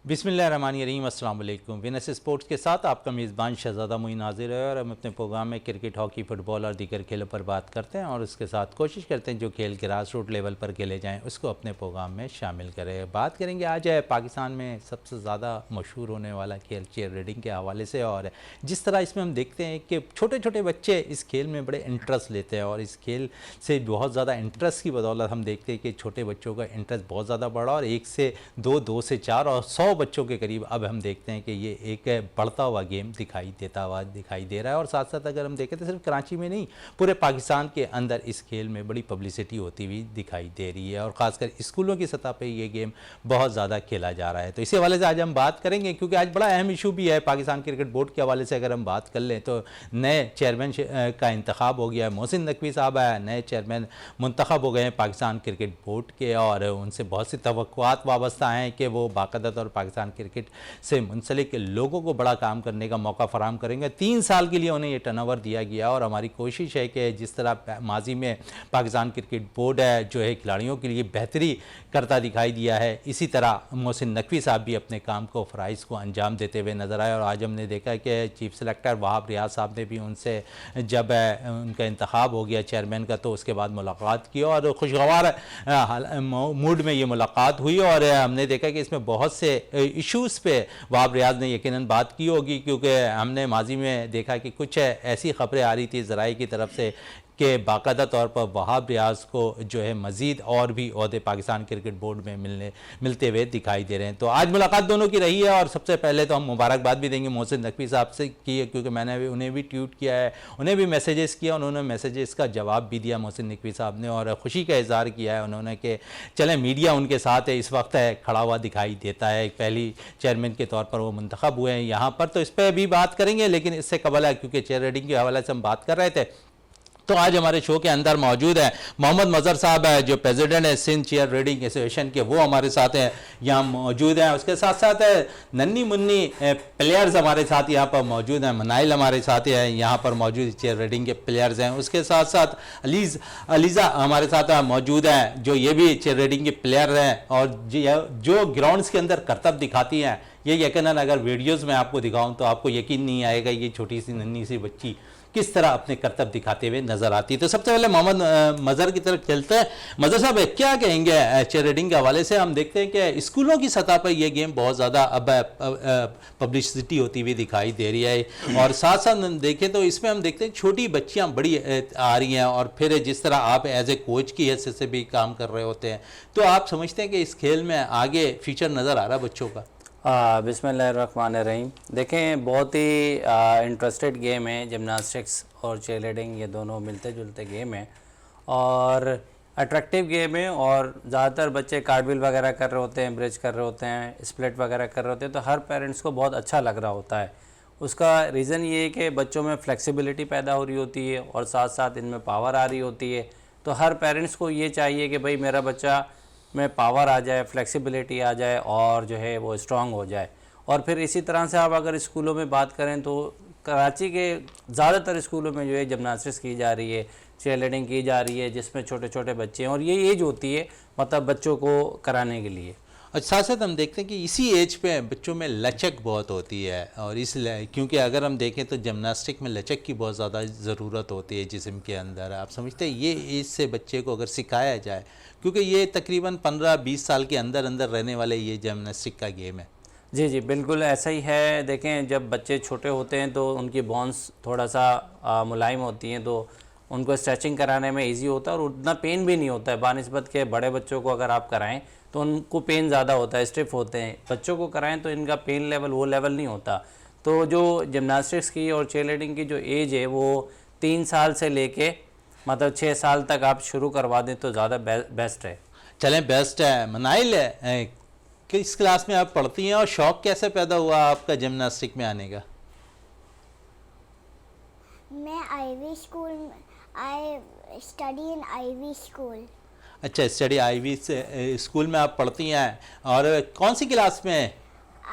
बिस्मिल्लाहिर्रहमानिर्रहीम, अस्सलाम वालेकुम। विनस स्पोर्ट्स के साथ आपका मेज़बान शहज़ादा मुईन हाज़िर है और हम अपने प्रोग्राम में क्रिकेट, हॉकी, फ़ुटबॉल और दीगर खेलों पर बात करते हैं और उसके साथ कोशिश करते हैं जो खेल ग्रास रूट लेवल पर खेले जाएँ उसको अपने प्रोग्राम में शामिल करें। बात करेंगे आज है पाकिस्तान में सबसे ज़्यादा मशहूर होने वाला खेल चेयर रीडिंग के हवाले से, और जिस तरह इसमें हम देखते हैं कि छोटे छोटे बच्चे इस खेल में बड़े इंटरेस्ट लेते हैं और इस खेल से बहुत ज़्यादा इंटरेस्ट की बदौलत हम देखते हैं कि छोटे बच्चों का इंटरेस्ट बहुत ज़्यादा बढ़ा और 1 से 2, 2 से 4 और 100 बच्चों के करीब अब हम देखते हैं कि ये एक बढ़ता हुआ गेम दिखाई दे रहा है। और साथ साथ अगर हम देखें तो सिर्फ कराची में नहीं, पूरे पाकिस्तान के अंदर इस खेल में बड़ी पब्लिसिटी होती हुई दिखाई दे रही है और ख़ासकर स्कूलों की सतह पे ये गेम बहुत ज़्यादा खेला जा रहा है। तो इसी हवाले से आज हम बात करेंगे क्योंकि आज बड़ा अहम इशू भी है पाकिस्तान क्रिकेट बोर्ड के हवाले से। अगर हम बात कर लें तो नए चेयरमैन का इंतखाब हो गया है, मोहसिन नकवी साहब है नए चेयरमैन मुंतखब हो गए हैं पाकिस्तान क्रिकेट बोर्ड के और उनसे बहुत सी तवक्कुआत वाबस्ता हैं कि वो बाकायदा तौर पर पाकिस्तान क्रिकेट से मुंसलिक लोगों को बड़ा काम करने का मौका फराहम करेंगे। 3 साल के लिए उन्हें ये टर्नओवर दिया गया और हमारी कोशिश है कि जिस तरह माजी में पाकिस्तान क्रिकेट बोर्ड है जो है खिलाड़ियों के लिए बेहतरी करता दिखाई दिया है, इसी तरह मोहसिन नकवी साहब भी अपने काम को फ़राइज़ को अंजाम देते हुए नज़र आए। और आज हमने देखा कि चीफ सेलेक्टर वहाब रियाज साहब ने भी उनसे जब उनका इंतखाब हो गया चेयरमैन का तो उसके बाद मुलाकात की और खुशगवार मूड में ये मुलाकात हुई और हमने देखा कि इसमें बहुत से इश्यूज़ पे वहाब रियाज ने यकीनन बात की होगी क्योंकि हमने माजी में देखा कि कुछ ऐसी खबरें आ रही थी ज़राए की तरफ से कि बाकायदा तौर पर वहाब रियाज को जो है मज़ीद और भी ओहदे पाकिस्तान क्रिकेट बोर्ड में मिलते हुए दिखाई दे रहे हैं। तो आज मुलाकात दोनों की रही है और सबसे पहले तो हम मुबारकबाद भी देंगे मोहसिन नकवी साहब से की है क्योंकि मैंने भी उन्हें भी ट्वीट किया है, उन्हें भी मैसेजेस किया, उन्होंने मैसेजेस का जवाब भी दिया मोहसिन नकवी साहब ने और ख़ुशी का इज़हार किया है उन्होंने कि चलें मीडिया उनके साथ है इस वक्त है खड़ा हुआ दिखाई देता है। एक पहली चेयरमैन के तौर पर वो मुंतखब हुए हैं यहाँ पर, तो इस पर भी बात करेंगे लेकिन इससे कबल है क्योंकि चेयर रीडिंग के हवाले से हम बात कर रहे थे तो आज हमारे शो के अंदर मौजूद है मोहम्मद मज़हर साहब है जो प्रेसिडेंट है सिंध चेयर रीडिंग एसोसिएशन के, वो हमारे साथ हैं यहाँ मौजूद हैं। उसके साथ साथ नन्नी मुन्नी प्लेयर्स हमारे साथ यहाँ पर मौजूद हैं, मनाइल हमारे साथ हैं यहाँ पर मौजूद चेयर रीडिंग के प्लेयर्स हैं। उसके साथ साथ अलीज़ा हमारे साथ मौजूद हैं जो ये भी चेयर रीडिंग के प्लेयर हैं और जो ग्राउंड्स के अंदर करतब दिखाती हैं ये यकीनन अगर वीडियोज़ में आपको दिखाऊँ तो आपको यकीन नहीं आएगा ये छोटी सी नन्ही सी बच्ची किस तरह अपने करतब दिखाते हुए नजर आती है। तो सबसे पहले मोहम्मद मज़हर की तरफ चलते हैं। मज़हर साहब क्या कहेंगे चेयर रीडिंग के हवाले से? हम देखते हैं कि स्कूलों की सतह पर यह गेम बहुत ज़्यादा अब पब्लिसिटी होती हुई दिखाई दे रही है और साथ साथ देखें तो इसमें हम देखते हैं छोटी बच्चियाँ बड़ी आ रही हैं और फिर जिस तरह आप एज ए कोच की हैसियत से भी काम कर रहे होते हैं तो आप समझते हैं कि इस खेल में आगे फ्यूचर नज़र आ रहा है बच्चों का? बिस्मिल्लाहिर्रहमानिर्रहीम। देखें बहुत ही इंटरेस्टेड गेम है जिमनास्टिक्स और चेयर रीडिंग, ये दोनों मिलते जुलते गेम हैं और अट्रैक्टिव गेम है और ज़्यादातर बच्चे कार्डविल वगैरह कर रहे होते हैं, ब्रिज कर रहे होते हैं, स्प्लिट वगैरह कर रहे होते हैं तो हर पेरेंट्स को बहुत अच्छा लग रहा होता है। उसका रीज़न ये है कि बच्चों में फ्लेक्सिबिलिटी पैदा हो रही होती है और साथ साथ इनमें पावर आ रही होती है। तो हर पेरेंट्स को ये चाहिए कि भाई मेरा बच्चा में पावर आ जाए, फ्लेक्सिबिलिटी आ जाए और जो है वो स्ट्रांग हो जाए। और फिर इसी तरह से आप अगर स्कूलों में बात करें तो कराची के ज़्यादातर स्कूलों में जो है जिमनास्टिक्स की जा रही है, चेयर रीडिंग की जा रही है जिसमें छोटे छोटे बच्चे हैं और ये एज होती है मतलब बच्चों को कराने के लिए। और साथ साथ हम देखते हैं कि इसी एज पे बच्चों में लचक बहुत होती है और इसलिए क्योंकि अगर हम देखें तो जिमनास्टिक में लचक की बहुत ज़्यादा ज़रूरत होती है जिस्म के अंदर। आप समझते हैं ये एज से बच्चे को अगर सिखाया जाए क्योंकि ये तकरीबन 15-20 साल के अंदर अंदर रहने वाले ये जिमनास्टिक का गेम है। जी जी बिल्कुल ऐसा ही है। देखें जब बच्चे छोटे होते हैं तो उनकी बोन्स थोड़ा सा मुलायम होती हैं तो उनको स्ट्रेचिंग कराने में इजी होता है और उतना पेन भी नहीं होता है बानिस्बत के बड़े बच्चों को अगर आप कराएं तो उनको पेन ज़्यादा होता है, स्टिफ होते हैं। बच्चों को कराएं तो इनका पेन लेवल वो लेवल नहीं होता। तो जो जिमनास्टिक्स की और चेयर रीडिंग की जो एज है वो 3 साल से लेके मतलब 6 साल तक आप शुरू करवा दें तो ज़्यादा बेस्ट है। चलें बेस्ट है। मनाइल किस क्लास में आप पढ़ती हैं और शौक़ कैसे पैदा हुआ आपका जिमनास्टिक में आने का? मैं Ivy school, I study in Ivy school. अच्छा, स्टडी आईवी से स्कूल में आप पढ़ती हैं और कौन सी क्लास में?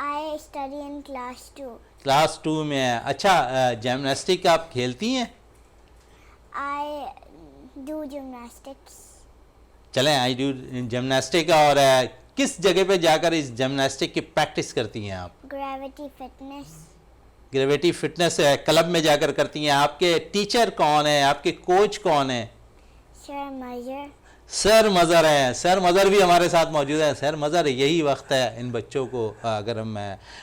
I study in class 2। Class 2 में है। अच्छा, जिमनास्टिक आप खेलती हैं? I do gymnastics. चलें, आई डू जिमनास्टिक। और किस जगह पे जाकर इस जिमनास्टिक की प्रैक्टिस करती हैं आप? Gravity Fitness. Gravity fitness club में जाकर करती हैं। आपके टीचर कौन है, आपके कोच कौन है? Sir Mazhar. सर मज़र हैं। सर मज़र भी हमारे साथ मौजूद है। सर मज़र, यही वक्त है इन बच्चों को अगर हम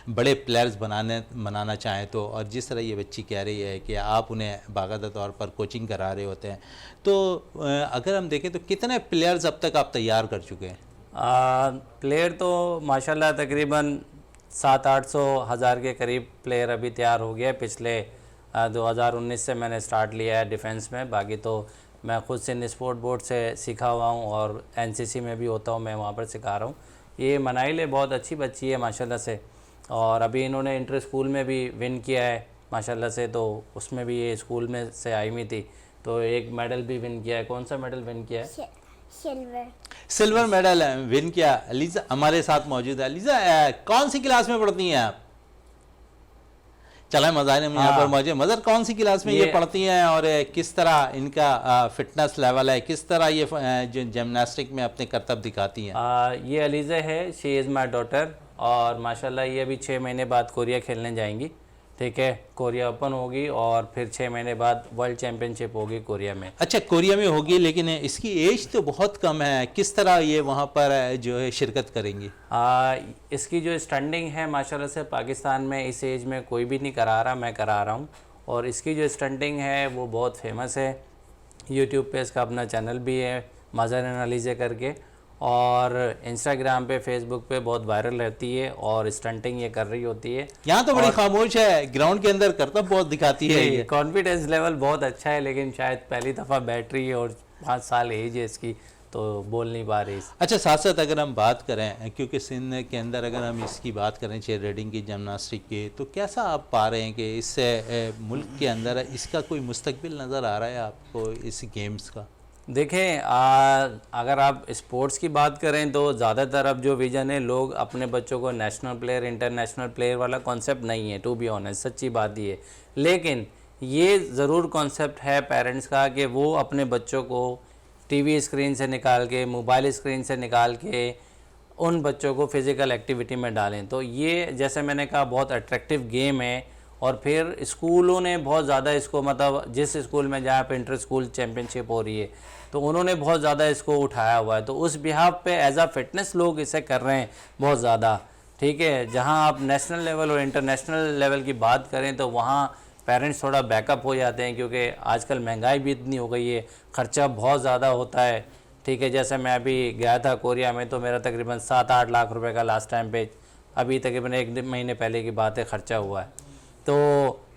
बड़े प्लेयर्स बनाना चाहें तो, और जिस तरह ये बच्ची कह रही है कि आप उन्हें बाकायदा तौर पर कोचिंग करा रहे होते हैं, तो अगर हम देखें तो कितने प्लेयर्स अब तक आप तैयार कर चुके हैं? प्लेयर तो माशाल्लाह तकरीबन 700-800 हज़ार के करीब प्लेयर अभी तैयार हो गया है। पिछले 2019 से मैंने स्टार्ट लिया है डिफेंस में। बाकी तो मैं खुद सिंध स्पोर्ट बोर्ड से सीखा हुआ हूँ और एनसीसी में भी होता हूँ, मैं वहाँ पर सिखा रहा हूँ। ये मनाइल बहुत अच्छी बच्ची है माशाल्लाह से, और अभी इन्होंने इंटर स्कूल में भी विन किया है माशाल्लाह से, तो उसमें भी ये स्कूल में से आई हुई थी, तो एक मेडल भी विन किया है। कौन सा मेडल विन किया है? Silver. सिल्वर मेडल विन किया। लीजा हमारे साथ मौजूद है। लीजा, कौन सी क्लास में पढ़ती हैं आप? चला मज़ार में यहाँ पर मौजूद। मज़र, कौन सी क्लास में ये पढ़ती हैं और किस तरह इनका फिटनेस लेवल है, किस तरह ये जो जिमनास्टिक में अपने करतब दिखाती हैं? ये अलीज़ा है, शी इज़ माई डॉटर, और माशाल्लाह ये अभी 6 महीने बाद कोरिया खेलने जाएंगी। ठीक है, कोरिया ओपन होगी और फिर 6 महीने बाद वर्ल्ड चैम्पियनशिप होगी कोरिया में। अच्छा, कोरिया में होगी, लेकिन इसकी एज तो बहुत कम है। किस तरह ये वहाँ पर जो है शिरकत करेंगी? इसकी जो स्टैंडिंग है माशाल्लाह से पाकिस्तान में इस एज में कोई भी नहीं करा रहा, मैं करा रहा हूँ, और इसकी जो स्टंटिंग है वो बहुत फेमस है। यूट्यूब पे इसका अपना चैनल भी है, मज़र एंड अलीज़ा करके, और इंस्टाग्राम पे, फेसबुक पे बहुत वायरल रहती है और स्टंटिंग ये कर रही होती है। यहाँ तो बड़ी खामोश है, ग्राउंड के अंदर करतब बहुत दिखाती है। ये कॉन्फिडेंस लेवल बहुत अच्छा है, लेकिन शायद पहली दफ़ा बैठ रही है और 5 साल एज है इसकी, तो बोल नहीं पा रही। अच्छा, साथ साथ अगर हम बात करें, क्योंकि सिंध के अंदर अगर हम इसकी बात करें चेयर रेडिंग की, जिमनास्टिक की, तो कैसा आप पा रहे हैं कि इससे मुल्क के अंदर इसका कोई मुस्तकबिल नज़र आ रहा है आपको इस गेम्स का? देखें, अगर आप स्पोर्ट्स की बात करें तो ज़्यादातर अब जो विज़न है, लोग अपने बच्चों को नेशनल प्लेयर, इंटरनेशनल प्लेयर वाला कॉन्सेप्ट नहीं है, टू बी ऑनेस्ट, सच्ची बात ये। लेकिन ये ज़रूर कॉन्सेप्ट है पेरेंट्स का कि वो अपने बच्चों को टीवी स्क्रीन से निकाल के, मोबाइल स्क्रीन से निकाल के उन बच्चों को फ़िज़िकल एक्टिविटी में डालें। तो ये, जैसे मैंने कहा, बहुत अट्रैक्टिव गेम है, और फिर स्कूलों ने बहुत ज़्यादा इसको, मतलब जिस स्कूल में जहाँ पे इंटर स्कूल चैम्पियनशिप हो रही है, तो उन्होंने बहुत ज़्यादा इसको उठाया हुआ है, तो उस बिहाफ पे एज आ फिटनेस लोग इसे कर रहे हैं बहुत ज़्यादा। ठीक है, जहाँ आप नेशनल लेवल और इंटरनेशनल लेवल की बात करें तो वहाँ पेरेंट्स थोड़ा बैकअप हो जाते हैं, क्योंकि आजकल महंगाई भी इतनी हो गई है, ख़र्चा बहुत ज़्यादा होता है। ठीक है, जैसे मैं अभी गया था कोरिया में, तो मेरा तकरीबन 7-8 लाख रुपए का लास्ट टाइम पे, अभी तकरीबन 1 महीने पहले की बात है, ख़र्चा हुआ है। तो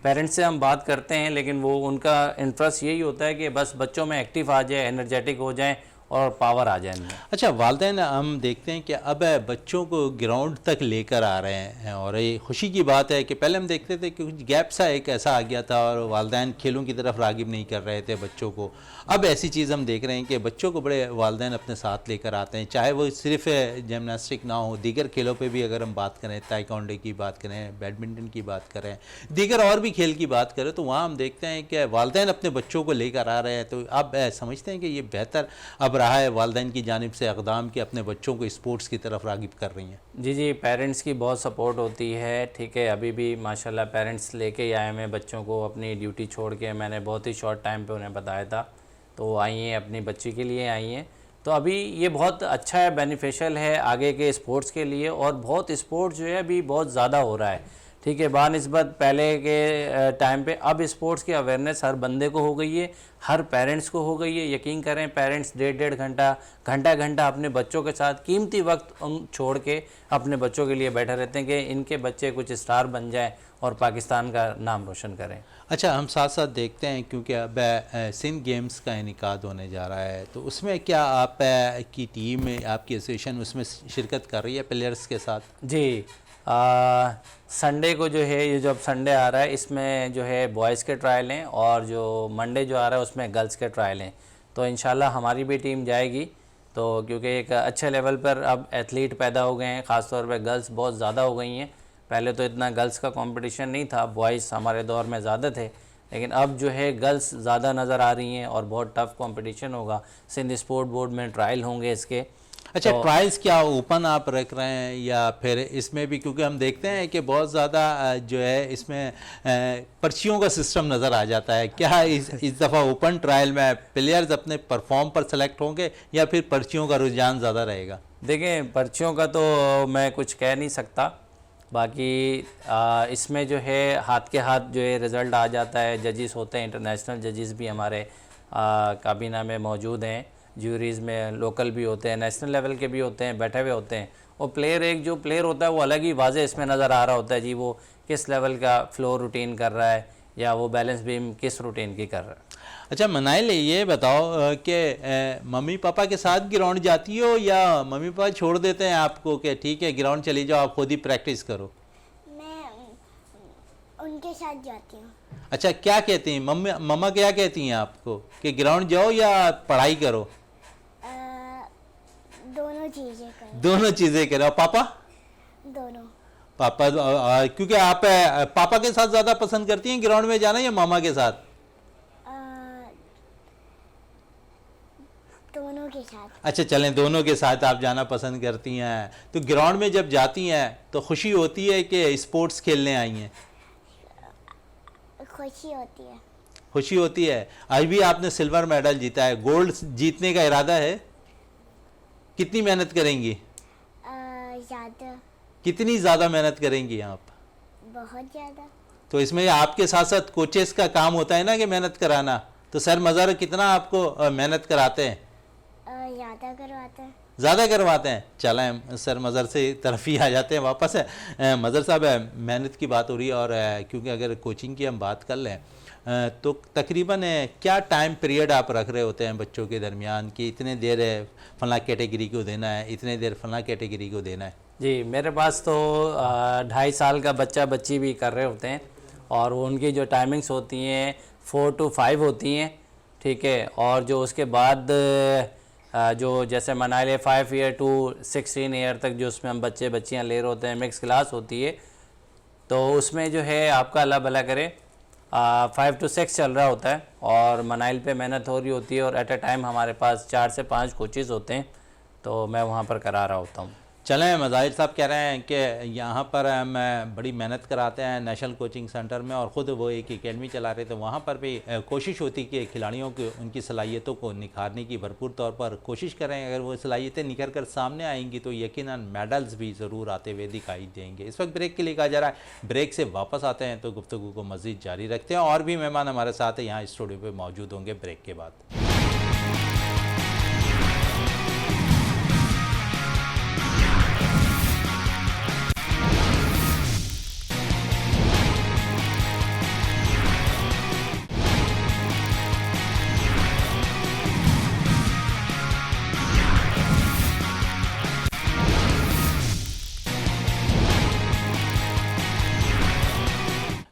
पेरेंट्स से हम बात करते हैं, लेकिन वो, उनका इंटरेस्ट यही होता है कि बस बच्चों में एक्टिव आ जाए, एनर्जेटिक हो जाएं और पावर आ जाए इनमें। अच्छा, वालिदैन हम देखते हैं कि अब बच्चों को ग्राउंड तक लेकर आ रहे हैं, और ये खुशी की बात है कि पहले हम देखते थे कि कुछ गैप सा एक ऐसा आ गया था और वालिदैन खेलों की तरफ रागिब नहीं कर रहे थे बच्चों को। अब ऐसी चीज़ हम देख रहे हैं कि बच्चों को बड़े वालिदैन अपने साथ लेकर आते हैं, चाहे वो सिर्फ जिमनास्टिक ना हो, दीगर खेलों पे भी अगर हम बात करें, ताइक्वांडो की बात करें, बैडमिंटन की बात करें, दीगर और भी खेल की बात करें, तो वहाँ हम देखते हैं कि वालिदैन अपने बच्चों को लेकर आ रहे हैं। तो आप समझते हैं कि ये बेहतर अब रहा है वालिदैन की जानिब से इक़दाम कि अपने बच्चों को स्पोर्ट्स की तरफ रागिब कर रही हैं? जी, पेरेंट्स की बहुत सपोर्ट होती है। ठीक है, अभी भी माशाल्लाह पेरेंट्स लेके आए हैं बच्चों को, अपनी ड्यूटी छोड़ के, मैंने बहुत ही शॉर्ट टाइम पे उन्हें बताया था, तो आई हैं, अपनी बच्ची के लिए आई हैं। तो अभी ये बहुत अच्छा है, बेनिफिशियल है आगे के स्पोर्ट्स के लिए, और बहुत स्पोर्ट्स जो है अभी बहुत ज़्यादा हो रहा है। ठीक है, बानिस्बत पहले के टाइम पे अब स्पोर्ट्स की अवेयरनेस हर बंदे को हो गई है, हर पेरेंट्स को हो गई है। यकीन करें, पेरेंट्स 1.5 घंटा अपने बच्चों के साथ कीमती वक्त छोड़ के अपने बच्चों के लिए बैठे रहते हैं कि इनके बच्चे कुछ स्टार बन जाएं और पाकिस्तान का नाम रोशन करें। अच्छा, हम साथ साथ देखते हैं, क्योंकि अब सिंध गेम्स का इनेकाद होने जा रहा है, तो उसमें क्या आप की टीम, आपकी एसोसिएशन उसमें शिरकत कर रही है प्लेयर्स के साथ? जी, संडे को जो है, ये जो अब संडे आ रहा है, इसमें जो है बॉयज़ के ट्रायल हैं, और जो मंडे जो आ रहा है उसमें गर्ल्स के ट्रायल हैं। तो इंशाल्लाह हमारी भी टीम जाएगी, तो क्योंकि एक अच्छे लेवल पर अब एथलीट पैदा हो गए हैं, ख़ास तौर पे गर्ल्स बहुत ज़्यादा हो गई हैं। पहले तो इतना गर्ल्स का कंपटीशन नहीं था, बॉयज़ हमारे दौर में ज़्यादा थे, लेकिन अब जो है गर्ल्स ज़्यादा नज़र आ रही हैं और बहुत टफ कंपटीशन होगा। सिंध स्पोर्ट बोर्ड में ट्रायल होंगे इसके। अच्छा, ट्रायल्स क्या ओपन आप रख रहे हैं या फिर इसमें भी, क्योंकि हम देखते हैं कि बहुत ज़्यादा जो है इसमें पर्चियों का सिस्टम नज़र आ जाता है, क्या इस दफ़ा ओपन ट्रायल में प्लेयर्स अपने परफॉर्म पर सेलेक्ट होंगे या फिर पर्चियों का रुझान ज़्यादा रहेगा? देखें, पर्चियों का तो मैं कुछ कह नहीं सकता, बाकी इसमें जो है हाथ के हाथ जो है रिज़ल्ट आ जाता है। जजेस होते हैं, इंटरनेशनल जजेस भी हमारे काबीना में मौजूद हैं, ज्यूरीज़ में लोकल भी होते हैं, नेशनल लेवल के भी होते हैं, बैठे हुए होते हैं। और प्लेयर, एक जो प्लेयर होता है वो अलग ही वाज़े इसमें नज़र आ रहा होता है जी, वो किस लेवल का फ्लोर रूटीन कर रहा है या वो बैलेंस बीम किस रूटीन की कर रहा है। अच्छा मनाइल, ये बताओ कि मम्मी पापा के साथ ग्राउंड जाती हो या मम्मी पापा छोड़ देते हैं आपको कि ठीक है ग्राउंड चली जाओ, आप खुद ही प्रैक्टिस करो? मैं उनके साथ जाती हूँ। अच्छा, क्या कहती हैं मम्मा क्या कहती हैं आपको कि ग्राउंड जाओ या पढ़ाई करो? दोनों चीज़ें करो। दोनों चीज़ें करो। पापा? दोनों। पापा क्योंकि आप पापा के साथ ज़्यादा पसंद करती हैं ग्राउंड में जाना या मामा के साथ? दोनों के साथ। अच्छा चलें, दोनों के साथ आप जाना पसंद करती हैं। तो ग्राउंड में जब जाती हैं तो खुशी होती है कि स्पोर्ट्स खेलने आई हैं? खुशी होती है। खुशी होती है। आज भी आपने सिल्वर मेडल जीता है, गोल्ड जीतने का इरादा है? कितनी मेहनत करेंगी? ज़्यादा। कितनी ज़्यादा मेहनत करेंगी आप? बहुत ज़्यादा। तो इसमें आपके साथ साथ कोचेस का काम होता है ना कि मेहनत कराना, तो सर मज़र कितना आपको मेहनत कराते हैं? ज़्यादा करवाते हैं। ज़्यादा करवाते हैं। चलें, सर मज़र से तरफ ही आ जाते हैं वापस। मज़र साहब, मेहनत की बात हो रही है और क्योंकि अगर कोचिंग की हम बात कर लें तो तकरीबन क्या टाइम पीरियड आप रख रहे होते हैं बच्चों के दरमियान कि इतने देर फला कैटेगरी को देना है, इतने देर फला कैटेगरी को देना है? जी, मेरे पास तो 2.5 साल का बच्चा बच्ची भी कर रहे होते हैं और उनकी जो टाइमिंग्स होती हैं 4 to 5 होती हैं, ठीक है। और जो उसके बाद जो जैसे मनाइल 5 ईयर to 16 ईयर तक जो उसमें हम बच्चे बच्चियाँ ले रहे होते हैं, मिक्स क्लास होती है, तो उसमें जो है आपका अल्लाह भला करे 5 to 6 चल रहा होता है और मनाइल पे मेहनत हो रही होती है। और एट अ टाइम हमारे पास 4 से 5 कोचेज़ होते हैं, तो मैं वहाँ पर करा रहा होता हूँ। चलें, मज़ाहिर साहब कह रहे हैं कि यहाँ पर हम बड़ी मेहनत कराते हैं नेशनल कोचिंग सेंटर में, और ख़ुद वो एक एकेडमी चला रहे थे, वहाँ पर भी कोशिश होती कि खिलाड़ियों की उनकी सलाहियतों को निखारने की भरपूर तौर पर कोशिश करें। अगर वो सलाहियतें निखर कर सामने आएंगी तो यकीनन मेडल्स भी ज़रूर आते हुए दिखाई देंगे। इस वक्त ब्रेक के लिए कहा जा रहा है, ब्रेक से वापस आते हैं तो गुफ्तगू को मज़ीद जारी रखते हैं। और भी मेहमान हमारे साथ यहाँ स्टूडियो पर मौजूद होंगे ब्रेक के बाद।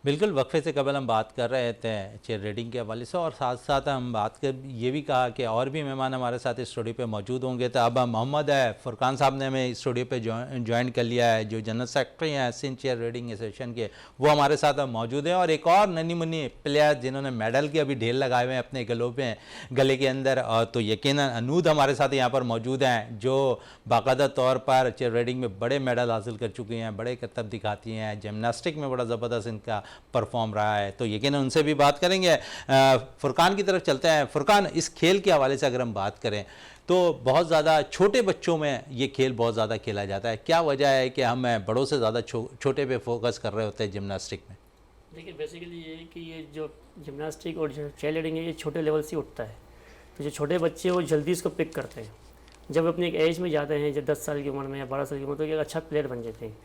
बिल्कुल, वक्फे से कबल हम बात कर रहे थे चेयर रीडिंग के हवाले से और साथ साथ हम बात कर ये भी कहा कि और भी मेहमान हमारे साथ स्टूडियो पे मौजूद होंगे। तो अब मोहम्मद फुरकान साहब ने हमें स्टूडियो पे ज्वाइन कर लिया है, जो जनरल सेक्रेटरी हैं सिंध चेयर रीडिंग एसोसिएशन के, वो हमारे साथ अब मौजूद हैं। और एक और नन्ही मुन्नी प्लेयर जिन्होंने मेडल के अभी ढेर लगाए हुए हैं अपने गले के अंदर, और तो यकीनन अनूद हमारे साथ यहाँ पर मौजूद हैं, जो बाकायदा तौर पर चेयर रीडिंग में बड़े मेडल हासिल कर चुकी हैं, बड़े करतब दिखाती हैं, जिमनास्टिक में बड़ा ज़बरदस्त इनका परफॉर्म रहा है, तो यकीन उनसे भी बात करेंगे। फुरकान की तरफ चलते हैं। फुरकान, इस खेल के हवाले से अगर हम बात करें तो बहुत ज़्यादा छोटे बच्चों में ये खेल बहुत ज़्यादा खेला जाता है, क्या वजह है कि हम बड़ों से ज़्यादा छोटे पे फोकस कर रहे होते हैं जिमनास्टिक में? देखिए, बेसिकली ये है कि ये जो जिमनास्टिक और जो चेयर रीडिंग है ये छोटे लेवल से उठता है, तो जो छोटे बच्चे वो जल्दी इसको पिक करते हैं। जब अपनी एक एज में जाते हैं, जब 10 साल की उम्र में या 12 साल की उम्र, तो एक अच्छा प्लेयर बन जाते हैं।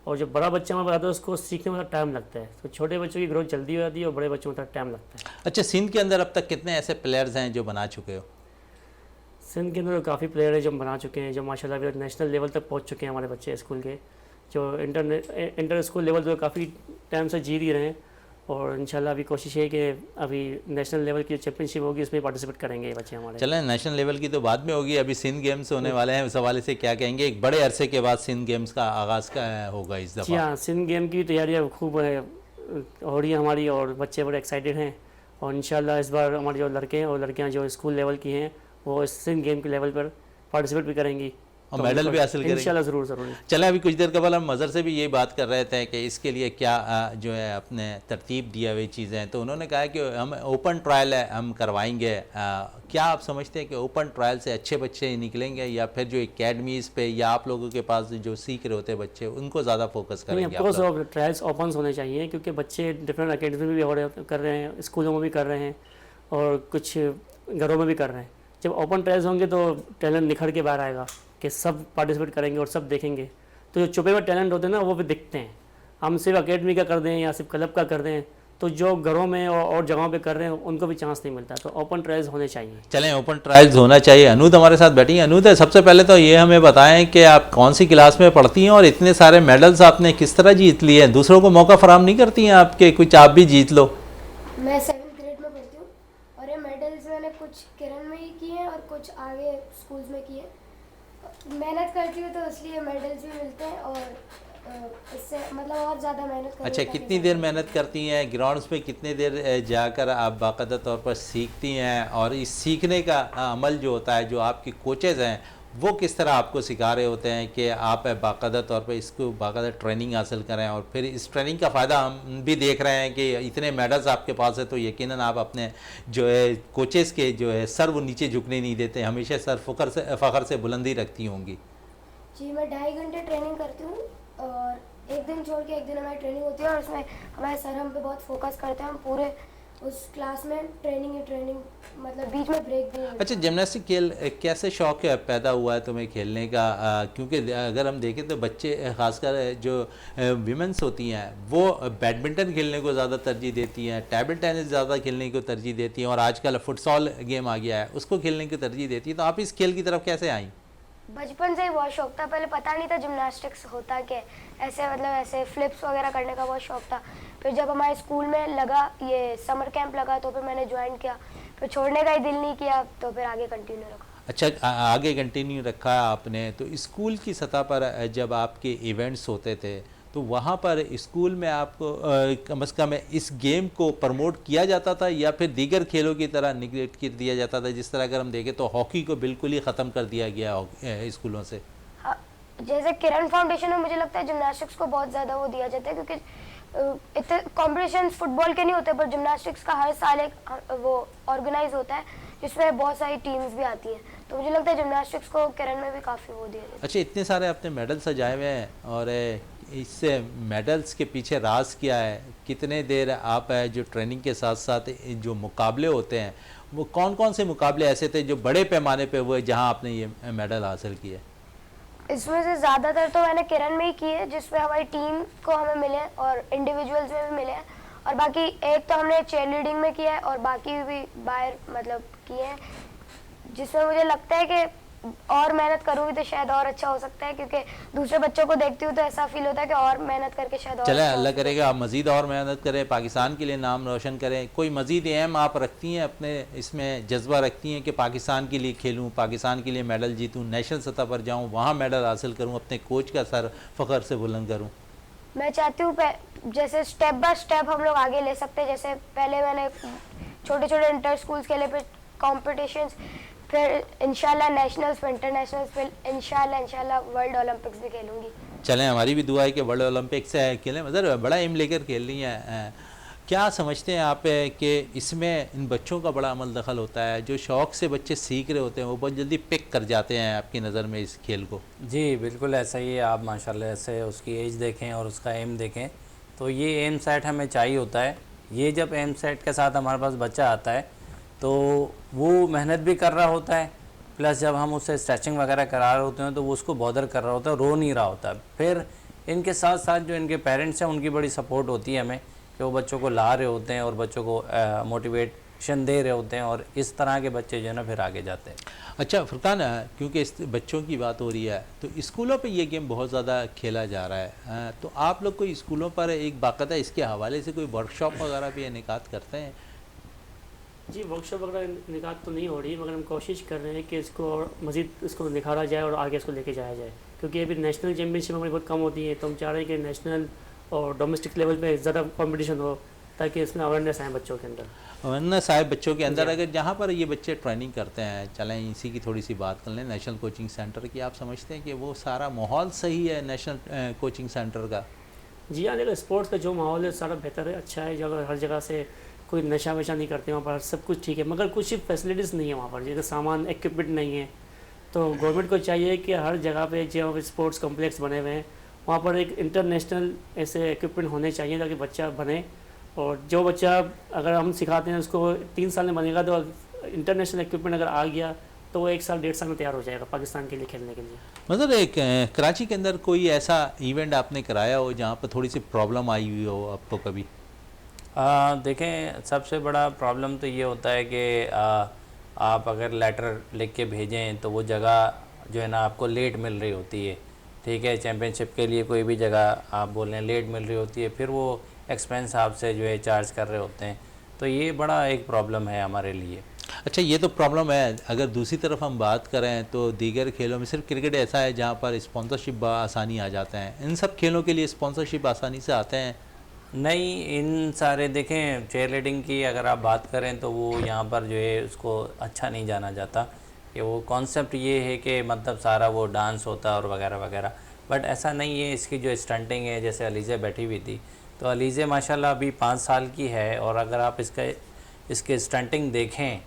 और जो बड़ा बच्चा हमारे आता है उसको सीखने में टाइम लगता है, तो छोटे बच्चों की ग्रोथ जल्दी हो जाती है और बड़े बच्चों में थोड़ा टाइम लगता है। अच्छा, सिंध के अंदर अब तक कितने ऐसे प्लेयर्स हैं जो बना चुके हो? सिंध के अंदर काफ़ी प्लेयर हैं जो बना चुके हैं, जो माशाल्लाह नेशनल लेवल तक पहुंच चुके हैं। हमारे बच्चे स्कूल के जो इंटर स्कूल लेवल तो काफ़ी टाइम से जी रहे हैं, और इंशाल्लाह अभी कोशिश है कि अभी नेशनल लेवल की चैंपियनशिप होगी उसमें पार्टिसिपेट करेंगे ये बच्चे हमारे। चलें, नेशनल लेवल की तो बाद में होगी, अभी सिंध गेम्स होने वाले हैं, उस हवाले से क्या कहेंगे? एक बड़े अरसे के बाद सिंध गेम्स का आगाज़ का होगा इस दफ़ा। जी हाँ, सिंध गेम की तैयारियाँ खूब हो रही है हमारी और बच्चे बड़े एक्साइटेड हैं। और इंशाल्लाह इस बार हमारे जो लड़के हैं और लड़कियां जो स्कूल लेवल की हैं वो इस गेम के लेवल पर पार्टिसिपेट भी करेंगी और मेडल भी हासिल करेंगे इंशाल्लाह। ज़रूर ज़रूर। चलें, अभी कुछ देर कबल हम मज़र से भी ये बात कर रहे थे कि इसके लिए क्या जो है अपने तरतीब दिया हुई चीज़ें हैं, तो उन्होंने कहा कि हम ओपन ट्रायल है हम करवाएंगे। क्या आप समझते हैं कि ओपन ट्रायल से अच्छे बच्चे निकलेंगे या फिर जो एकेडमीज़ पे या आप लोगों के पास जो सीख रहे होते हैं बच्चे उनको ज़्यादा फोकस करेंगे? ऑफ कोर्स ट्रायल्स ओपन होने चाहिए क्योंकि बच्चे डिफरेंट अकेडमी में भी कर रहे हैं, स्कूलों में भी कर रहे हैं और कुछ घरों में भी कर रहे हैं। जब ओपन ट्रायल्स होंगे तो टैलेंट निखर के बाहर आएगा कि सब पार्टिसिपेट करेंगे और सब देखेंगे। तो जो छुपे हुए टैलेंट होते हैं ना वो भी दिखते हैं। हम सिर्फ अकेडमी का कर दें या सिर्फ क्लब का कर दें तो जो घरों में और जगहों पे कर रहे हैं उनको भी चांस नहीं मिलता। तो ओपन ट्रायल्स होने चाहिए। चलें, ओपन ट्रायल्स होना चाहिए। अनूद हमारे साथ बैठी हैं। अनूद, सबसे पहले तो ये हमें बताएं कि आप कौन सी क्लास में पढ़ती हैं और इतने सारे मेडल्स आपने किस तरह जीत लिए हैं? दूसरों को मौका फराहम नहीं करती हैं आपके कुछ आप भी जीत लो? मैं 7th ग्रेड में पढ़ती हूँ और ये मेडल्स मैंने कुछ किरण में ही किए हैं और कुछ आगे स्कूल्स में किए हैं। मेहनत करती हूँ तो इसलिए मेडल्स भी मिलते हैं और इससे मतलब और ज़्यादा मेहनत करनी। अच्छा, कितनी देर मेहनत करती हैं? ग्राउंड्स पे कितने देर जाकर आप बाकायदा तौर पर सीखती हैं? और इस सीखने का अमल जो होता है, जो आपके कोचेज़ हैं वो किस तरह आपको सिखा रहे होते हैं कि आप बाकायदा तौर पर इसको बाकायदा ट्रेनिंग हासिल करें? और फिर इस ट्रेनिंग का फ़ायदा हम भी देख रहे हैं कि इतने मेडल्स आपके पास है तो यकीनन आप अपने जो है कोचेज़ के जो है सर वो नीचे झुकने नहीं देते, हमेशा सर फ़ख्र से बुलंदी रखती होंगी। जी, मैं 2.5 घंटे ट्रेनिंग करती हूँ और एक दिन छोड़ के एक दिन हमारी ट्रेनिंग होती है और उसमें हमारे सर हम पे बहुत फोकस करते हैं। हम पूरे उस क्लास में ट्रेनिंग मतलब बीच में ब्रेक भी नहीं। अच्छा, जिमनास्टिक खेल कैसे शौक़ पैदा हुआ है तुम्हें खेलने का? क्योंकि अगर हम देखें तो बच्चे ख़ासकर जो विमेंस होती हैं वो बैडमिंटन खेलने को ज़्यादा तरजीह देती हैं, टेबल टेनिस ज़्यादा खेलने को तरजीह देती हैं और आजकल फुटसॉल गेम आ गया है उसको खेलने की तरजीह देती है। तो आप इस खेल की तरफ कैसे आई? बचपन से ही बहुत शौक था। पहले पता नहीं था जिम्नास्टिक्स होता क्या, ऐसे फ्लिप्स वगैरह करने का बहुत शौक था। फिर जब हमारे स्कूल में लगा ये समर कैंप लगा तो फिर मैंने ज्वाइन किया। फिर छोड़ने का ही दिल नहीं किया तो फिर आगे कंटिन्यू रखा। अच्छा, आगे कंटिन्यू रखा आपने। तो स्कूल की सतह पर जब आपके इवेंट्स होते थे तो वहाँ पर स्कूल में आपको कम से कम इस गेम को प्रमोट किया जाता था या फिर दीगर खेलों की तरह निगलेक्ट कर दिया जाता था? जिस तरह अगर हम देखें तो हॉकी को बिल्कुल ही ख़त्म कर दिया गया स्कूलों से। हाँ, जैसे किरण फाउंडेशन में मुझे लगता है जिम्नास्टिक्स को बहुत ज़्यादा वो दिया जाता है क्योंकि इतने कॉम्पिटिशन फुटबॉल के नहीं होते पर जिम्नास्टिक्स का हर साल एक वो ऑर्गेनाइज होता है जिसमें बहुत सारी टीम्स भी आती हैं। तो मुझे लगता है जिम्नास्टिक्स को किरण में भी काफ़ी वो दिया जाता है। अच्छा, इतने सारे आपने मेडल सजाए हुए हैं और इससे मेडल्स के पीछे राज क्या है? कितने देर आप जो ट्रेनिंग के साथ साथ जो मुकाबले होते हैं वो कौन कौन से मुकाबले ऐसे थे जो बड़े पैमाने पे हुए जहां आपने ये मेडल हासिल किए? इसमें से ज़्यादातर तो मैंने किरण में ही किए जिसमें हमारी टीम को हमें मिले और इंडिविजुअल्स में भी मिले हैं और बाकी एक तो हमने चेयर लीडिंग में किया है और बाकी भी बाहर मतलब किए हैं जिसमें मुझे लगता है कि और मेहनत करूँगी तो शायद और अच्छा हो सकता है क्योंकि दूसरे बच्चों को देखती हूँ तो ऐसा फील होता है कि और मेहनत करके शायद और चले, अच्छा अल्लाह करेगा आप मज़ीद और मेहनत करें, पाकिस्तान के लिए नाम रोशन करें। कोई मज़ीद एम आप रखती हैं अपने इसमें, जज्बा रखती हैं कि पाकिस्तान के लिए खेलूँ, पाकिस्तान के लिए मेडल जीतूँ, नेशनल सतह पर जाऊँ, वहाँ मेडल हासिल करूँ, अपने कोच का सर फ़ख्र से बुलंद करूँ? मैं चाहती हूँ जैसे स्टेप बाय स्टेप हम लोग आगे ले सकते हैं। जैसे पहले मैंने छोटे छोटे इंटर स्कूल्स खेले, फिर कॉम्पिटिशन्स, फिर इंशाल्लाह नेशनल्स, फिर इंटरनेशनल्स, फिर इंशाल्लाह वर्ल्ड ओलंपिक्स भी खेलूँगी। चलें, हमारी भी दुआ है कि वर्ल्ड ओलंपिक्स से खेलें। मतलब बड़ा एम लेकर खेल रही हैं। क्या समझते हैं आप कि इसमें इन बच्चों का बड़ा अमल दखल होता है? जो शौक़ से बच्चे सीख रहे होते हैं वो बहुत जल्दी पिक कर जाते हैं आपकी नज़र में इस खेल को? जी बिल्कुल ऐसा ही है। आप माशाल्लाह से उसकी एज देखें और उसका एम देखें तो ये एम सेट हमें चाहिए होता है। ये जब एम सेट के साथ हमारे पास बच्चा आता है तो वो मेहनत भी कर रहा होता है, प्लस जब हम उससे स्ट्रेचिंग वगैरह करा रहे होते हैं तो वो उसको बॉदर कर रहा होता है, रो नहीं रहा होता। फिर इनके साथ साथ जो इनके पेरेंट्स हैं उनकी बड़ी सपोर्ट होती है हमें कि वो बच्चों को ला रहे होते हैं और बच्चों को मोटिवेशन दे रहे होते हैं और इस तरह के बच्चे जो है ना फिर आगे जाते हैं। अच्छा फुरकान, क्योंकि इस बच्चों की बात हो रही है तो स्कूलों पे ये गेम बहुत ज़्यादा खेला जा रहा है, तो आप लोग कोई स्कूलों पर एक बाकायदा इसके हवाले से कोई वर्कशॉप वगैरह भी इनेकाद करते हैं? जी, वर्कशॉप वगैरह निकात तो नहीं हो रही मगर हम कोशिश कर रहे हैं कि इसको और मज़ीद इसको निखारा जाए और आगे इसको लेके जाया जाए क्योंकि अभी नेशनल चैम्पियनशिप हमारी बहुत कम होती है। तो हम चाह रहे हैं कि नेशनल और डोमेस्टिक लेवल पे ज़्यादा कंपटीशन हो, ताकि इसमें अवेयरनेस आए बच्चों के अंदर। वरना साहब बच्चों के अंदर अगर जहाँ पर ये बच्चे ट्रेनिंग करते हैं, चलें इसी की थोड़ी सी बात कर लें, नेशनल कोचिंग सेंटर की, आप समझते हैं कि वो सारा माहौल सही है नेशनल कोचिंग सेंटर का? जी हाँ, देखो स्पोर्ट्स का जो माहौल है सारा बेहतर है, अच्छा है। जगह हर जगह से कोई नशा वशा नहीं करते वहाँ पर, सब कुछ ठीक है, मगर कुछ फैसिलिटीज़ नहीं है वहाँ पर, जैसे सामान इक्विपमेंट नहीं है। तो गवर्नमेंट को चाहिए कि हर जगह पे जो स्पोर्ट्स कॉम्प्लेक्स बने हुए हैं वहाँ पर एक इंटरनेशनल ऐसे इक्विपमेंट होने चाहिए ताकि बच्चा बने। और जो बच्चा अगर हम सिखाते हैं उसको 3 साल में बनेगा, तो इंटरनेशनल इक्विपमेंट अगर आ गया तो वो 1 साल 1.5 साल में तैयार हो जाएगा पाकिस्तान के लिए खेलने के लिए। मतलब एक कराची के अंदर कोई ऐसा इवेंट आपने कराया हो जहाँ पर थोड़ी सी प्रॉब्लम आई हुई हो आपको कभी? देखें, सबसे बड़ा प्रॉब्लम तो ये होता है कि आप अगर लेटर लिख के भेजें तो वो जगह जो है ना आपको लेट मिल रही होती है, ठीक है। चैम्पियनशिप के लिए कोई भी जगह आप बोल रहे हैं लेट मिल रही होती है, फिर वो एक्सपेंस आपसे जो है चार्ज कर रहे होते हैं, तो ये बड़ा एक प्रॉब्लम है हमारे लिए। अच्छा, ये तो प्रॉब्लम है। अगर दूसरी तरफ हम बात करें तो दीगर खेलों में सिर्फ क्रिकेट ऐसा है जहाँ पर स्पॉन्सरशिप आसानी आ जाते हैं, इन सब खेलों के लिए स्पॉन्सरशिप आसानी से आते हैं? नहीं, इन सारे देखें चेयर लीडिंग की अगर आप बात करें तो वो यहाँ पर जो है उसको अच्छा नहीं जाना जाता, कि वो कॉन्सेप्ट ये है कि मतलब सारा वो डांस होता है और वगैरह वगैरह, बट ऐसा नहीं है। इसकी जो स्टंटिंग है, जैसे अलीज़ा बैठी हुई थी, तो अलीज़ा माशाल्लाह अभी 5 साल की है, और अगर आप इसके स्टंटिंग देखें,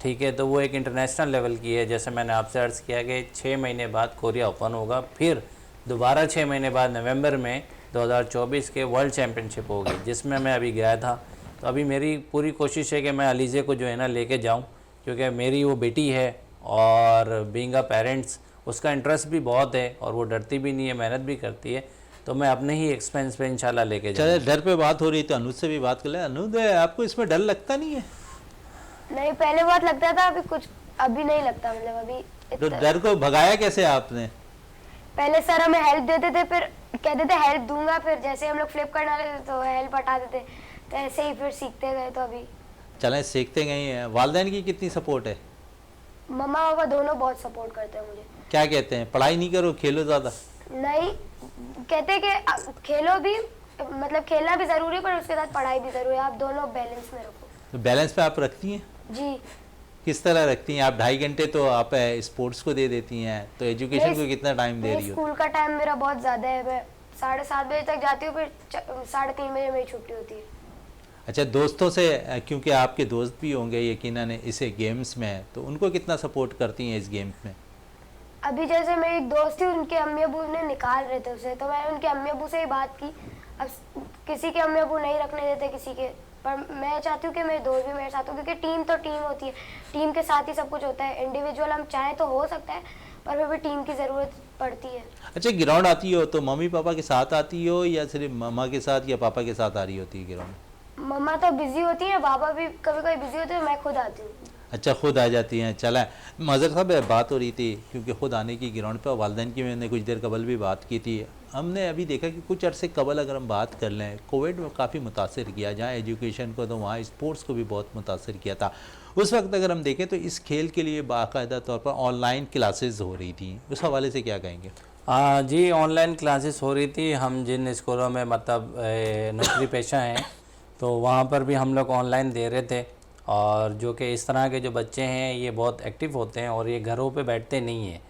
ठीक है, तो वो एक इंटरनेशनल लेवल की है। जैसे मैंने आपसे अर्ज़ किया कि 6 महीने बाद कोरिया ओपन होगा, फिर दोबारा 6 महीने बाद नवंबर में 2024 के वर्ल्ड चैम्पियनशिप होगी, जिसमें मैं अभी गया था। तो अभी मेरी पूरी कोशिश है कि मैं अलीज़ा को जो है ना लेके जाऊं, क्योंकि मेरी वो बेटी है और बीइंग अ पेरेंट्स उसका इंटरेस्ट भी बहुत है, और वो डरती भी नहीं है, मेहनत भी करती है, तो मैं अपने ही एक्सपेंस पे इंशाल्लाह लेके जाऊँ। चले, डर पे बात हो रही तो अनुज से भी बात कर ले। अनुज, आपको इसमें डर लगता नहीं है? नहीं, पहले बहुत लगता था, अभी नहीं लगता। मतलब अभी तो डर को भगाया कैसे आपने? पहले सर हमें हेल्प देते थे, फिर कहते थे हेल्प दूंगा, फिर जैसे हम लोग फ्लिप करने वाले थे तो हेल्प हटा देते, तो ऐसे ही फिर सीखते गए। तो अभी चलें, सीखते गए हैं। वालिदैन की कितनी सपोर्ट है? मम्मा पापा दोनों बहुत सपोर्ट करते हैं मुझे। क्या कहते हैं, पढ़ाई नहीं करो, खेलो ज़्यादा? नहीं, कहते हैं कि खेलो भी, मतलब खेलना भी ज़रूरी है, पर उसके साथ पढ़ाई भी ज़रूरी है, आप दोनों बैलेंस में रखो। तो बैलेंस पे आप रखती हैं? जी। किस तरह रखती हैं आप? 2.5 घंटे तो आप स्पोर्ट्स को दे देती हैं, तो एजुकेशन को कितना टाइम दे रही हो? स्कूल का टाइम मेरा बहुत ज़्यादा है, मैं 7:30 बजे तक जाती हूँ, फिर 3:30 बजे मेरी छुट्टी होती है। अच्छा, दोस्तों से, क्योंकि आपके दोस्त भी होंगे यकीनन इसे गेम्स में, तो उनको कितना सपोर्ट करती हैं इस गेम्स में? अभी जैसे मेरी एक दोस्त थी, उनके अम्मी अबू ने निकाल रहे थे उसे, तो मैंने उनके अम्मी अबू से ही बात की। अब किसी के अम्मी अबू नहीं रखने देते किसी के, पर मैं चाहती हूँ कि मेरे दोस्त भी मेरे साथ हो, क्योंकि टीम तो टीम होती है, टीम के साथ ही सब कुछ होता है। इंडिविजुअल हम चाहें तो हो सकता है, पर फिर भी टीम की ज़रूरत पड़ती है। अच्छा, ग्राउंड आती हो तो मम्मी पापा के साथ आती हो या सिर्फ मम्मा के साथ या पापा के साथ आ रही होती है ग्राउंड? मम्मा तो बिजी होती है, पापा भी कभी कभी बिजी होते हैं, मैं खुद आती हूँ। अच्छा, खुद आ जाती हैं। चला, मज़र साहब बात हो रही थी क्योंकि खुद आने की ग्राउंड पे, वालिदैन की मैंने कुछ देर कबल भी बात की थी। हमने अभी देखा कि कुछ अरसे कबल अगर हम बात कर लें, कोविड में काफ़ी मुतासर किया, जहाँ एजुकेशन को तो वहाँ स्पोर्ट्स को भी बहुत मुतासर किया था। उस वक्त अगर हम देखें तो इस खेल के लिए बाकायदा तौर पर ऑनलाइन क्लासेस हो रही थी, उस हवाले से क्या कहेंगे? जी, ऑनलाइन क्लासेस हो रही थी। हम जिन स्कूलों में मतलब नौकरी पेशा हैं, तो वहाँ पर भी हम लोग ऑनलाइन दे रहे थे, और जो कि इस तरह के जो बच्चे हैं ये बहुत एक्टिव होते हैं और ये घरों पे बैठते नहीं हैं,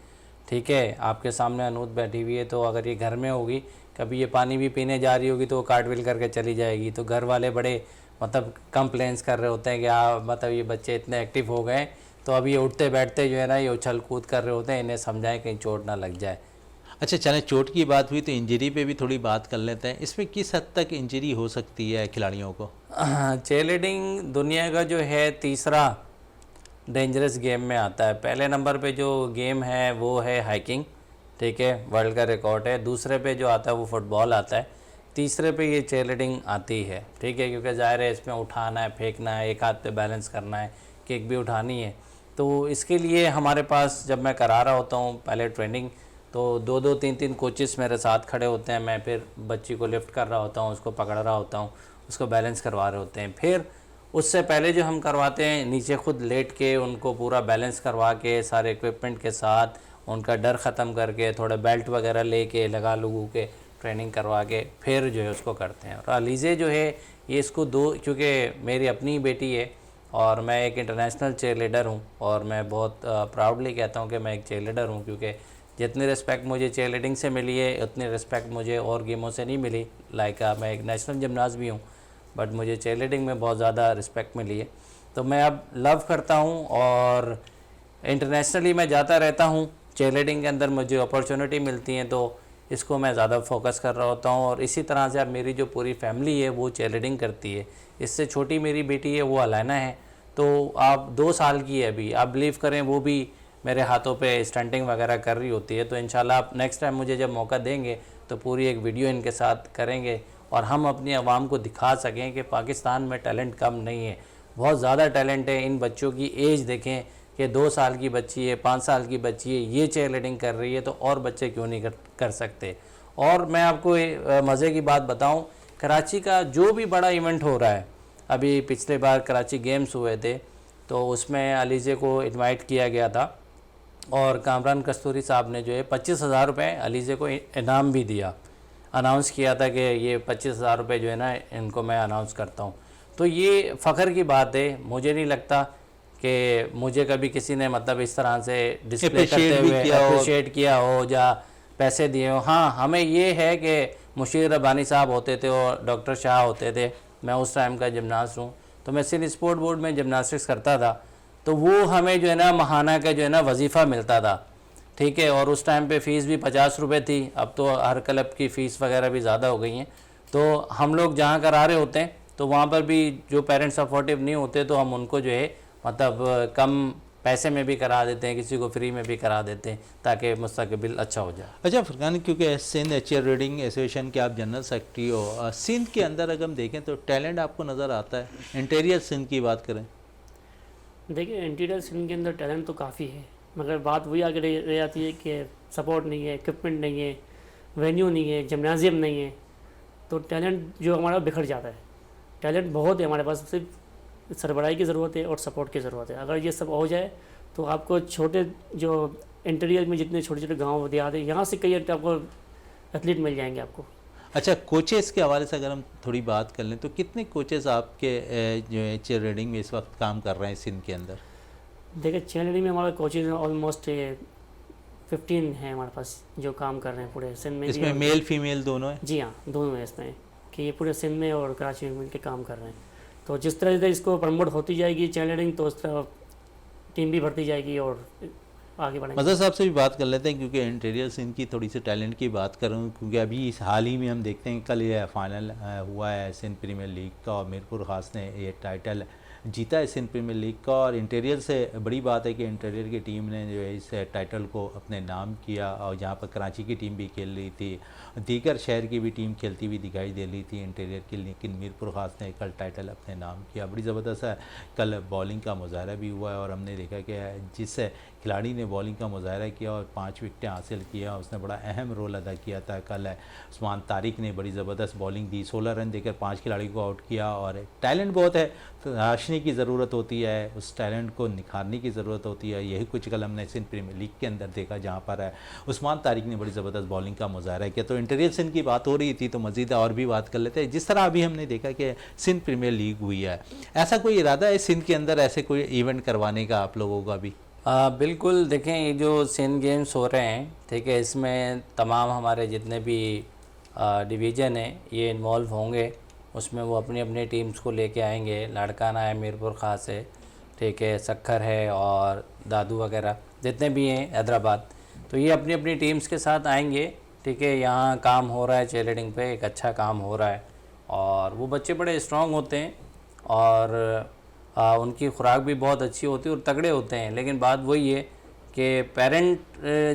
ठीक है। आपके सामने अनूद बैठी हुई है, तो अगर ये घर में होगी, कभी ये पानी भी पीने जा रही होगी तो वो कार्टविल करके चली जाएगी, तो घर वाले बड़े मतलब कंप्लेंट्स कर रहे होते हैं कि मतलब ये बच्चे इतने एक्टिव हो गए, तो अभी ये उठते बैठते जो है ना ये उछल कूद कर रहे होते हैं, इन्हें समझाएं कहीं चोट ना लग जाए। अच्छा, चलें, चोट की बात हुई तो इंजरी पे भी थोड़ी बात कर लेते हैं। इसमें किस हद तक इंजरी हो सकती है खिलाड़ियों को? चेयरलीडिंग दुनिया का जो है तीसरा डेंजरस गेम में आता है। पहले नंबर पे जो गेम है वो है हाइकिंग, ठीक है, वर्ल्ड का रिकॉर्ड है। दूसरे पे जो आता है वो फुटबॉल आता है। तीसरे पे ये चेयरलीडिंग आती है, ठीक है, क्योंकि ज़ाहिर है इसमें उठाना है, फेंकना है, एक हाथ पे बैलेंस करना है, किक भी उठानी है। तो इसके लिए हमारे पास जब मैं करा रहा होता हूँ पहले ट्रेनिंग, तो 2-2, 3-3 कोचेस मेरे साथ खड़े होते हैं। मैं फिर बच्ची को लिफ्ट कर रहा होता हूँ, उसको पकड़ रहा होता हूँ, उसको बैलेंस करवा रहे होते हैं। फिर उससे पहले जो हम करवाते हैं, नीचे खुद लेट के उनको पूरा बैलेंस करवा के सारे इक्विपमेंट के साथ उनका डर ख़त्म करके, थोड़े बेल्ट वगैरह लेके लगा लगू के, ट्रेनिंग करवा के फिर जो है उसको करते हैं। और अलीज़े जो है ये इसको क्योंकि मेरी अपनी बेटी है और मैं एक इंटरनेशनल चेयर लीडर हूँ और मैं बहुत प्राउडली कहता हूँ कि मैं एक चेयर लीडर हूँ, क्योंकि जितनी रिस्पेक्ट मुझे चेयर लीडिंग से मिली है उतनी रिस्पेक्ट मुझे और गेमों से नहीं मिली। लाइक मैं एक नेशनल जिमनास्ट भी हूँ, बट मुझे चेयर लीडिंग में बहुत ज़्यादा रिस्पेक्ट मिली है। तो मैं अब लव करता हूँ और इंटरनेशनली मैं जाता रहता हूँ। चेयर लीडिंग के अंदर मुझे अपॉर्चुनिटी मिलती हैं तो इसको मैं ज़्यादा फोकस कर रहा होता हूँ। और इसी तरह से अब मेरी जो पूरी फैमिली है वो चेयर लीडिंग करती है। इससे छोटी मेरी बेटी है वो अलाना है, तो आप 2 साल की है अभी, आप बिलीव करें वो भी मेरे हाथों पे स्टंटिंग वगैरह कर रही होती है। तो इंशाल्लाह आप नेक्स्ट टाइम मुझे जब मौका देंगे तो पूरी एक वीडियो इनके साथ करेंगे और हम अपनी आवाम को दिखा सकें कि पाकिस्तान में टैलेंट कम नहीं है, बहुत ज़्यादा टैलेंट है। इन बच्चों की एज देखें कि 2 साल की बच्ची है, 5 साल की बच्ची है, ये चेयर लीडिंग कर रही है, तो और बच्चे क्यों नहीं कर सकते। और मैं आपको मज़े की बात बताऊं, कराची का जो भी बड़ा इवेंट हो रहा है, अभी पिछले बार कराची गेम्स हुए थे तो उसमें अलीज़े को इनवाइट किया गया था और कामरान कस्तूरी साहब ने जो है 25,000 रुपये अलीज़े को इनाम भी दिया, अनाउंस किया था कि ये 25,000 रुपये जो है ना इनको मैं अनाउंस करता हूँ। तो ये फ़ख्र की बात है। मुझे नहीं लगता कि मुझे कभी किसी ने मतलब इस तरह से डिस्प्ले करते हुए अप्रिशिएट किया हो या पैसे दिए हो। हाँ, हमें ये है कि मुशीर रब्बानी साहब होते थे और डॉक्टर शाह होते थे, मैं उस टाइम का जिमनास्ट हूँ, तो मैं सिर्फ स्पोर्ट बोर्ड में जिमनास्टिक्स करता था, तो वो हमें जो है ना महाना का जो है ना वजीफ़ा मिलता था, ठीक है। और उस टाइम पे फ़ीस भी 50 रुपये थी, अब तो हर क्लब की फ़ीस वगैरह भी ज़्यादा हो गई हैं। तो हम लोग जहाँ करा रहे होते हैं तो वहाँ पर भी जो पेरेंट्स सपोर्टिव नहीं होते तो हम उनको जो है मतलब कम पैसे में भी करा देते हैं, किसी को फ्री में भी करा देते हैं ताकि मुस्तकबिल अच्छा हो जाए। अच्छा फरकान, क्योंकि सिंध चेयर लीडिंग एसोसिएशन के आप जनरल सेक्रेटरी हो, सिंध के अंदर अगर हम देखें तो टैलेंट आपको नज़र आता है? इंटीरियर सिंध की बात करें, देखिए इंटीरियर सिंध के अंदर टैलेंट तो काफ़ी है, मगर बात वही आगे रह जाती है कि सपोर्ट नहीं है, इक्विपमेंट नहीं है, वेन्यू नहीं है, जिम्नाजियम नहीं है, तो टैलेंट जो हमारा बिखर जाता है। टैलेंट बहुत है हमारे पास, सिर्फ सरबराही की ज़रूरत है और सपोर्ट की ज़रूरत है। अगर ये सब हो जाए तो आपको छोटे जो इंटीरियर में जितने छोटे छोटे गाँव देहात हैं, यहाँ से कई आपको एथलीट मिल जाएंगे आपको। अच्छा, कोचेस के हवाले से अगर हम थोड़ी बात कर लें तो कितने कोचेस आपके जो है चेयर लीडिंग में इस वक्त काम कर रहे हैं सिंध के अंदर? देखिए चेयर लीडिंग में हमारा कोचेज ऑलमोस्ट 15 हैं हमारे पास जो काम कर रहे हैं पूरे सिंध में। इसमें मेल फीमेल दोनों हैं? जी हाँ, दोनों हैं इसमें, कि ये पूरे सिंध में और कराची में मिलकर काम कर रहे हैं। तो जिस तरह से इसको प्रमोट होती जाएगी चेयर लीडिंग, तो उस तरह टीम भी बढ़ती जाएगी और आगे बढ़ेंगे। मज़हर साहब से भी बात कर लेते हैं, क्योंकि इंटीरियर सिंध की थोड़ी सी टैलेंट की बात करूँ, क्योंकि अभी इस हाल ही में हम देखते हैं कल ये फाइनल हुआ है सिंध प्रीमियर लीग का और मीरपुर ख़ास ने ये टाइटल जीता है सिंध प्रीमियर लीग का। और इंटीरियर से बड़ी बात है कि इंटीरियर की टीम ने जो है इस टाइटल को अपने नाम किया, और जहाँ पर कराची की टीम भी खेल रही थी, दीगर शहर की भी टीम खेलती हुई दिखाई दे रही थी इंटीरियर की, लेकिन मीरपुर ख़ास ने कल टाइटल अपने नाम किया। बड़ी ज़बरदस्त है, कल बॉलिंग का मुजाहरा भी हुआ है और हमने देखा कि जिस खिलाड़ी ने बॉलिंग का मुजाहरा किया और 5 विकेटें हासिल किया, उसने बड़ा अहम रोल अदा किया था। कल उस्मान तारिक ने बड़ी ज़बरदस्त बॉलिंग दी, 16 रन देकर 5 खिलाड़ियों को आउट किया। और टैलेंट बहुत है, तराशने की ज़रूरत होती है, उस टैलेंट को निखारने की ज़रूरत होती है। यही कुछ कल हमने सिंध प्रीमियर लीग के अंदर देखा, जहाँ पर उस्मान तारिक ने बड़ी ज़बरदस्त बॉलिंग का मुजाहरा किया। तो इंटीरियर सिंध की बात हो रही थी तो मज़ीद और भी बात कर लेते हैं। जिस तरह अभी हमने देखा कि सिंध प्रीमियर लीग हुई है, ऐसा कोई इरादा है सिंध के अंदर ऐसे कोई इवेंट करवाने का आप लोगों का भी? बिल्कुल, देखें ये जो सिंध गेम्स हो रहे हैं, ठीक है, इसमें तमाम हमारे जितने भी डिवीज़न हैं ये इन्वॉल्व होंगे। उसमें वो अपनी अपनी टीम्स को लेके आएंगे। लाड़काना है, मीरपुर ख़ास है, ठीक है, सक्खर है और दादू वगैरह जितने भी हैं हैदराबाद, तो ये अपनी अपनी टीम्स के साथ आएंगे। ठीक है, यहाँ काम हो रहा है चेयर लीडिंग पे, एक अच्छा काम हो रहा है और वो बच्चे बड़े स्ट्रॉन्ग होते हैं और उनकी खुराक भी बहुत अच्छी होती है और तगड़े होते हैं। लेकिन बात वही है कि पेरेंट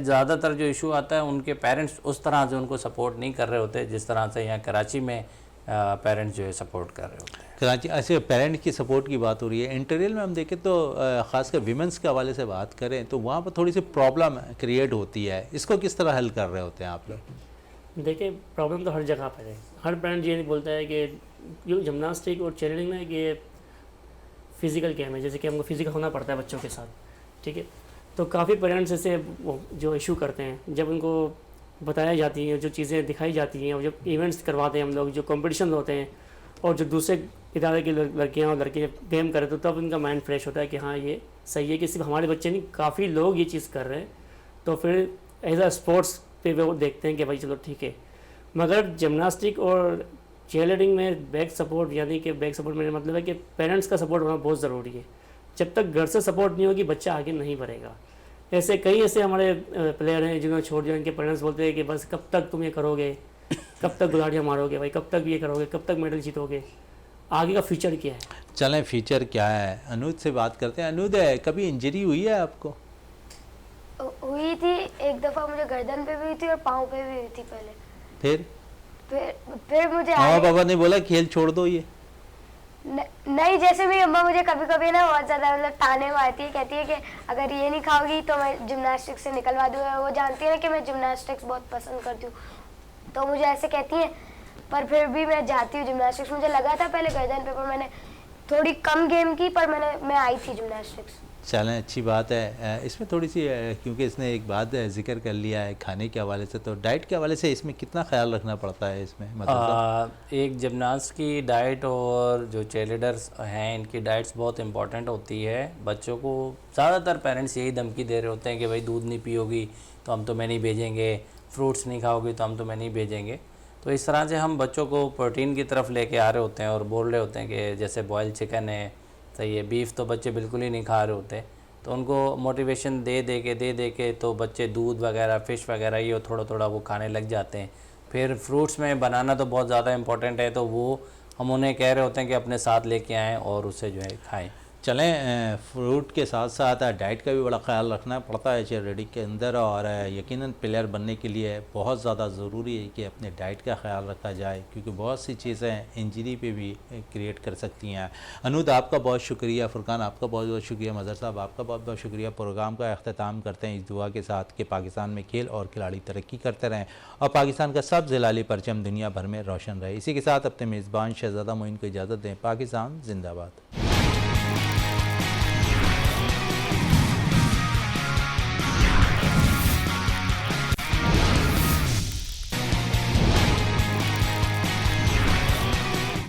ज़्यादातर जो इशू आता है, उनके पेरेंट्स उस तरह से उनको सपोर्ट नहीं कर रहे होते जिस तरह से यहाँ कराची में पेरेंट्स जो है सपोर्ट कर रहे होते हैं। कराची ऐसे पेरेंट की सपोर्ट की बात हो रही है। इंटीरियर में हम देखें तो ख़ासकर विमेंस के हवाले से बात करें तो वहाँ पर थोड़ी सी प्रॉब्लम क्रिएट होती है, इसको किस तरह हल कर रहे होते हैं आप लोग? देखिए प्रॉब्लम तो हर जगह पर है। हर पेरेंट ये नहीं बोलता है कि जो जिम्नास्टिक और चेयर लीडिंग ना कि फ़िज़िकल गेम है, जैसे कि हमको फिज़िकल होना पड़ता है बच्चों के साथ, ठीक है। तो काफ़ी पेरेंट्स ऐसे जो इशू करते हैं, जब उनको बताई जाती हैं, जो चीज़ें दिखाई जाती हैं, और जो इवेंट्स करवाते हैं हम लोग, जो कंपटीशन होते हैं, और जो दूसरे इदारे की लड़कियां और लड़के गेम करे तो तब उनका माइंड फ्रेश होता है कि हाँ ये सही है कि सिर्फ हमारे बच्चे नहीं, काफ़ी लोग ये चीज़ कर रहे हैं, तो फिर एज अ स्पोर्ट्स पे वो देखते हैं कि भाई चलो ठीक है। मगर जिमनास्टिक और चीयरलीडिंग में बैक सपोर्ट, यानी कि बैक सपोर्ट मेरा मतलब है कि पेरेंट्स का सपोर्ट होना बहुत ज़रूरी है। जब तक घर से सपोर्ट नहीं होगी बच्चा आगे नहीं बढ़ेगा। ऐसे कई ऐसे हमारे प्लेयर हैं जिन्होंने छोड़ दिया, उनके पेरेंट्स बोलते हैं कि बस कब तक तुम ये करोगे, कब तक गुलाड़ियाँ मारोगे भाई, कब तक ये करोगे, कब तक मेडल जीतोगे, आगे का फ्यूचर क्या है। चलें फ्यूचर क्या है, अनुज से बात करते हैं। अनुज, कभी इंजरी हुई है आपको? हुई थी एक दफ़ा, मुझे गर्दन पे भी हुई थी और पाँव पे भी हुई थी पहले। फिर मुझे मामा पापा ने बोला खेल छोड़ दो ये? नहीं, जैसे भी अम्मा मुझे कभी कभी ना बहुत ज़्यादा मतलब ताने मारती है, कहती है कि अगर ये नहीं खाओगी तो मैं जिमनास्टिक्स से निकलवा दूँगा। वो जानती है ना कि मैं जिमनास्टिक्स बहुत पसंद करती हूँ, तो मुझे ऐसे कहती हैं, पर फिर भी मैं जाती हूँ जिमनास्टिक्स। मुझे लगा था पहले गर्दन पे, पर मैंने थोड़ी कम गेम की, पर मैं आई थी जिमनास्टिक्स। चलें अच्छी बात है। इसमें थोड़ी सी क्योंकि इसने एक बात जिक्र कर लिया है खाने के हवाले से, तो डाइट के हवाले से इसमें कितना ख्याल रखना पड़ता है इसमें? मतलब एक जिमनास्ट की डाइट और जो चीयरलीडर्स हैं इनकी डाइट्स बहुत इंपॉर्टेंट होती है। बच्चों को ज़्यादातर पेरेंट्स यही धमकी दे रहे होते हैं कि भाई दूध नहीं पियोगी तो हम तुम्हें नहीं भेजेंगे, फ्रूट्स नहीं खाओगी तो हम तुम्हें नहीं भेजेंगे। तो इस तरह से हम बच्चों को प्रोटीन की तरफ लेके आ रहे होते हैं और बोल रहे होते हैं कि जैसे बॉयल चिकन है, सही है, बीफ तो बच्चे बिल्कुल ही नहीं खा रहे होते, तो उनको मोटिवेशन दे के तो बच्चे दूध वगैरह, फ़िश वगैरह ये थोड़ा थोड़ा वो खाने लग जाते हैं। फिर फ्रूट्स में बनाना तो बहुत ज़्यादा इंपॉर्टेंट है, तो वो हम उन्हें कह रहे होते हैं कि अपने साथ लेके आएँ और उसे जो है खाएँ। चलें फ्रूट के साथ साथ डाइट का भी बड़ा ख्याल रखना पड़ता है चीयरलीडिंग के अंदर, और यकीनन प्लेयर बनने के लिए बहुत ज़्यादा ज़रूरी है कि अपने डाइट का ख्याल रखा जाए, क्योंकि बहुत सी चीज़ें इंजरी पे भी क्रिएट कर सकती हैं। अनूद आपका बहुत शुक्रिया, फुरकान आपका बहुत बहुत शुक्रिया, मज़हर साहब आपका बहुत बहुत शुक्रिया। प्रोग्राम का अख्ताम करते हैं इस दुआ के साथ कि पाकिस्तान में खेल और खिलाड़ी तरक्की करते रहें और पाकिस्तान का सब ज़िलाली परचम दुनिया भर में रोशन रहे। इसी के साथ अपने मेज़बान शहज़ादा मोइन को इजाज़त दें। पाकिस्तान जिंदाबाद।